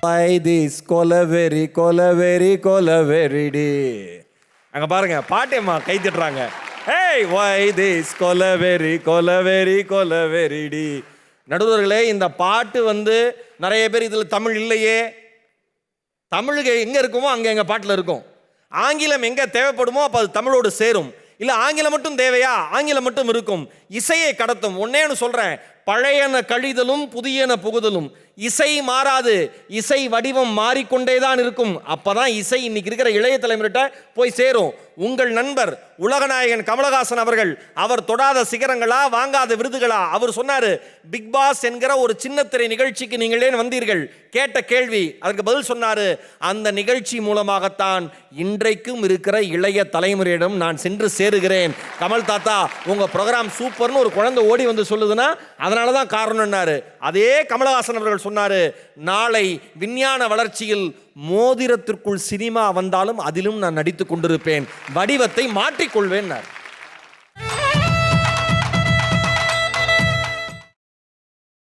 Why this கொலவெறி கொலவெறி கொலவெறிடி. அங்க பாருங்க பாட்டேம்மா கை தட்டுறாங்க. Hey, why this கொலவெறி கொலவெறி கொலவெறிடி. நடுவர்களே, இந்த பாட்டு நிறைய பேர் இதுல தமிழ் இல்லையே, தமிழுக்கு எங்க இருக்குமோ அங்க எங்க பாட்டுல இருக்கும். ஆங்கிலம் எங்க தேவைப்படுமோ அப்ப அது தமிழோடு சேரும். இல்ல ஆங்கிலம் மட்டும் தேவையா, ஆங்கிலம் மட்டும் இருக்கும். இசையை கடத்தும். ஒன்னேன்னு சொல்றேன், பழையன கழிதலும் புதியன புகுதலும். இசை மாறாது, இசை வடிவம் மாறிக்கொண்டேதான் இருக்கும். அப்பதான் இசை இன்னைக்கு இருக்கிற இளைய தலைமுறைகிட்ட போய் சேரும். உங்கள் நண்பர் உலகநாயகன் கமலஹாசன் அவர்கள், அவர் தொடாத சிகரங்களா, வாங்காத விருதுகளா? அவர் சொன்னாரு, பிக் பாஸ் என்கிற ஒரு சின்னத்திரை நிகழ்ச்சிக்கு நீங்கள் ஏன் வந்தீர்கள் கேட்ட கேள்வி. அதற்கு பதில் சொன்னாரு, அந்த நிகழ்ச்சி மூலமாகத்தான் இன்றைக்கும் இருக்கிற இளைய தலைமுறையிடம் நான் சென்று சேருகிறேன். கமல் தாத்தா, உங்க ப்ரோக்ராம் சூப்பர்னு ஒரு குழந்தை ஓடி வந்து சொல்லுதுன்னா அதனாலதான் காரணம்னாரு. அதே கமலஹாசன் அவர்கள் சொன்னாரு, நாளை விஞ்ஞான வளர்ச்சியில் மோதிரத்திற்குள் சினிமா வந்தாலும் அதிலும் நான் நடித்துக் கொண்டிருப்பேன், வடிவத்தை மாற்றிக்கொள்வேன்.